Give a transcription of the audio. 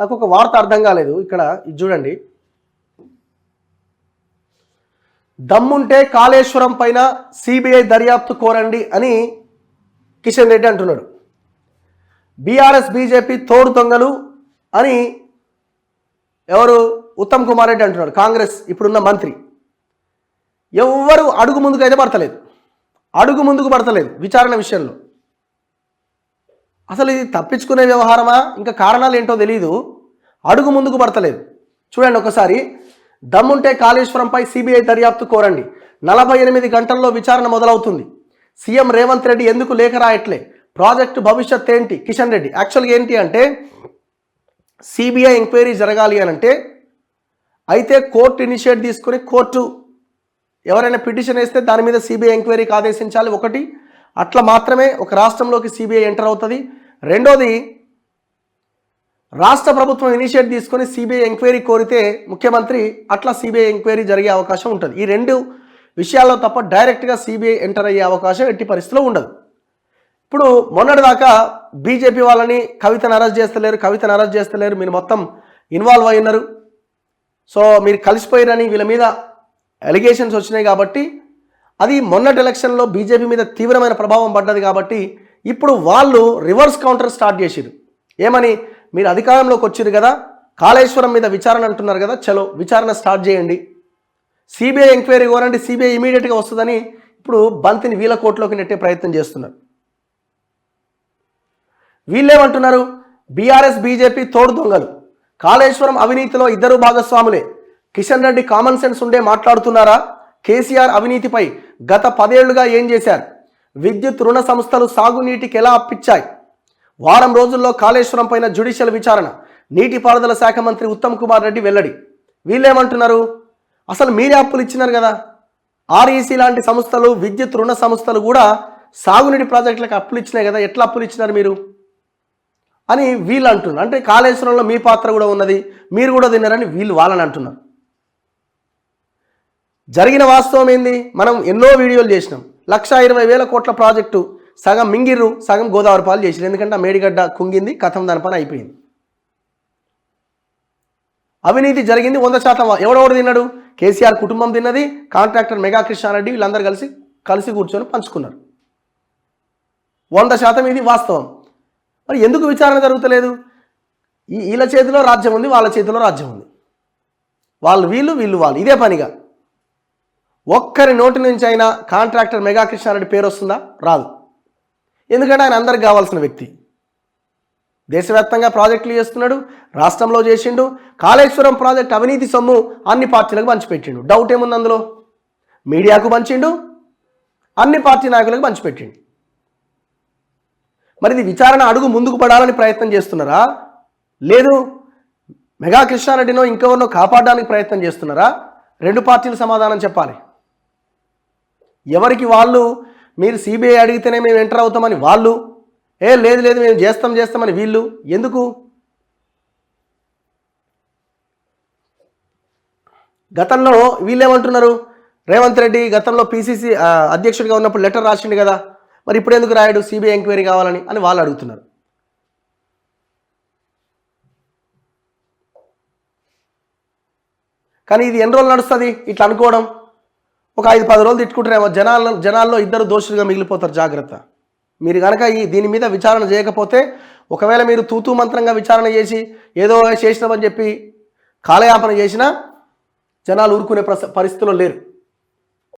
నాకు ఒక వార్త అర్థం కాలేదు ఇక్కడ, ఇది చూడండి. దమ్ముంటే కాళేశ్వరం పైన సిబిఐ దర్యాప్తు కోరండి అని కిషన్ రెడ్డి అంటున్నాడు. బీఆర్ఎస్ బీజేపీ తోడు దొంగలు అని ఎవరు ఉత్తమ్ కుమార్ రెడ్డి అంటున్నాడు, కాంగ్రెస్ ఇప్పుడున్న మంత్రి. ఎవ్వరు అడుగు ముందుకు అయితే పడతలేదు విచారణ విషయంలో. అసలు ఇది తప్పించుకునే వ్యవహారమా, ఇంకా కారణాలు ఏంటో తెలియదు. అడుగు ముందుకు పడతలేదు. చూడండి ఒకసారి. దమ్ముంటే కాళేశ్వరంపై సిబిఐ దర్యాప్తు కోరండి, 48 గంటల్లో విచారణ మొదలవుతుంది. సీఎం రేవంత్ రెడ్డి ఎందుకు లేఖ రాయట్లే, ప్రాజెక్టు భవిష్యత్ ఏంటి? కిషన్ రెడ్డి. యాక్చువల్గా ఏంటి అంటే సిబిఐ ఎంక్వైరీ జరగాలి అని అంటే అయితే కోర్టు ఇనిషియేట్ తీసుకుని కోర్టు ఎవరైనా పిటిషన్ వేస్తే దాని మీద సిబిఐ ఎంక్వైరీకి ఆదేశించాలి. ఒకటి, అట్లా మాత్రమే ఒక రాష్ట్రంలోకి సిబిఐ ఎంటర్ అవుతుంది. రెండోది, రాష్ట్ర ప్రభుత్వం ఇనిషియేట్ తీసుకొని సిబిఐ ఎంక్వైరీ కోరితే ముఖ్యమంత్రి అట్లా సిబిఐ ఎంక్వైరీ జరిగే అవకాశం ఉంటుంది. ఈ రెండు విషయాల్లో తప్ప డైరెక్ట్గా సిబిఐ ఎంటర్ అయ్యే అవకాశం ఎట్టి పరిస్థితిలో ఉండదు. ఇప్పుడు మొన్నటిదాకా బీజేపీ వాళ్ళని కవితను అరెస్ట్ చేస్తలేరు, మీరు మొత్తం ఇన్వాల్వ్ అయి ఉన్నారు, సో మీరు కలిసిపోయారని వీళ్ళ మీద అలిగేషన్స్ వచ్చినాయి. కాబట్టి అది మొన్నటి ఎలక్షన్లో బీజేపీ మీద తీవ్రమైన ప్రభావం పడ్డది. కాబట్టి ఇప్పుడు వాళ్ళు రివర్స్ కౌంటర్ స్టార్ట్ చేసిరు. ఏమని, మీరు అధికారంలోకి వచ్చిరు కదా, కాళేశ్వరం మీద విచారణ అంటున్నారు కదా, చలో విచారణ స్టార్ట్ చేయండి, సిబిఐ ఎంక్వైరీ కోరండి, సిబిఐ ఇమీడియట్గా వస్తుందని ఇప్పుడు బంతిని వీళ్ళ కోర్టులోకి నెట్టే ప్రయత్నం చేస్తున్నారు. వీళ్ళేమంటున్నారు, బీఆర్ఎస్ బీజేపీ తోడు దొంగలు, కాళేశ్వరం అవినీతిలో ఇద్దరు భాగస్వాములే, కిషన్ రెడ్డి కామన్ సెన్స్ ఉండే మాట్లాడుతున్నారా, కేసీఆర్ అవినీతిపై గత 10 ఏళ్లుగా ఏం చేశారు, విద్యుత్ రుణ సంస్థలు సాగునీటికి ఎలా అప్పిచ్చాయి, వారం రోజుల్లో కాళేశ్వరం పైన జ్యుడిషియల్ విచారణ, నీటిపారుదల శాఖ మంత్రి ఉత్తమ్ కుమార్ రెడ్డి వెల్లడి. వీళ్ళేమంటున్నారు, అసలు మీరే అప్పులు ఇచ్చినారు కదా, ఆర్ఈసీ లాంటి సంస్థలు విద్యుత్ రుణ సంస్థలు కూడా సాగునీటి ప్రాజెక్టులకు అప్పులు ఇచ్చినాయి కదా, ఎట్లా అప్పులు ఇచ్చినారు మీరు అని వీళ్ళు అంటున్నారు. అంటే కాళేశ్వరంలో మీ పాత్ర కూడా ఉన్నది, మీరు కూడా తిన్నారని వీళ్ళు వాళ్ళని అంటున్నారు. జరిగిన వాస్తవం ఏంది, మనం ఎన్నో వీడియోలు చేసినాం. 1,20,000 కోట్ల ప్రాజెక్టు సగం మింగిర్రు, సగం గోదావరి పాలు చేసిరు. ఎందుకంటే ఆ మేడిగడ్డ కుంగింది, కథం దాని పని అయిపోయింది. అవినీతి జరిగింది 100%. ఎవడెవడు తిన్నాడు, కేసీఆర్ కుటుంబం తిన్నది, కాంట్రాక్టర్ మెగా కృష్ణారెడ్డి, వీళ్ళందరూ కలిసి కూర్చొని పంచుకున్నారు. 100% ఇది వాస్తవం. మరి ఎందుకు విచారణ జరుగుతలేదు? వీళ్ళ చేతిలో రాజ్యం ఉంది, వాళ్ళ చేతిలో రాజ్యం ఉంది, వాళ్ళు వీళ్ళు ఇదే పనిగా. ఒక్కరి నోటి నుంచి అయినా కాంట్రాక్టర్ మెగా కృష్ణారెడ్డి పేరు వస్తుందా? రాదు. ఎందుకంటే ఆయన అందరికి కావాల్సిన వ్యక్తి. దేశవ్యాప్తంగా ప్రాజెక్టులు చేస్తున్నాడు, రాష్ట్రంలో చేసిండు. కాళేశ్వరం ప్రాజెక్ట్ అవినీతి సొమ్ము అన్ని పార్టీలకు పంచిపెట్టిండు. డౌట్ ఏముంది అందులో? మీడియాకు పంచిండు, అన్ని పార్టీ నాయకులకు పంచిపెట్టిండు. మరి ఇది విచారణ అడుగు ముందుకు పడాలని ప్రయత్నం చేస్తున్నారా, లేదు మెగా కృష్ణారెడ్డినో ఇంకెవరినో కాపాడడానికి ప్రయత్నం చేస్తున్నారా? రెండు పార్టీలు సమాధానం చెప్పాలి. ఎవరికి వాళ్ళు, మీరు సిబిఐ అడిగితేనే మేము ఎంటర్ అవుతామని వాళ్ళు, లేదు మేము చేస్తామని వీళ్ళు. ఎందుకు? గతంలో వీళ్ళేమంటున్నారు, రేవంత్ రెడ్డి గతంలో పిసిసి అధ్యక్షుడిగా ఉన్నప్పుడు లెటర్ రాసిండు కదా, మరి ఇప్పుడు ఎందుకు రాయడు సిబిఐ ఎంక్వైరీ కావాలని అని వాళ్ళు అడుగుతున్నారు. కానీ ఇది ఎన్ని రోజులు నడుస్తుంది ఇట్లా అనుకోవడం? ఒక 5-10 రోజులు తిట్టుకుంటారేమో. జనాల్లో ఇద్దరు దోషులుగా మిగిలిపోతారు. జాగ్రత్త. మీరు కనుక దీని మీద విచారణ చేయకపోతే, ఒకవేళ మీరు తూతూ మంత్రంగా విచారణ చేసి ఏదో చేసినామని చెప్పి కాలయాపన చేసినా జనాలు ఊరుకునే పరిస్థితుల్లో లేరు.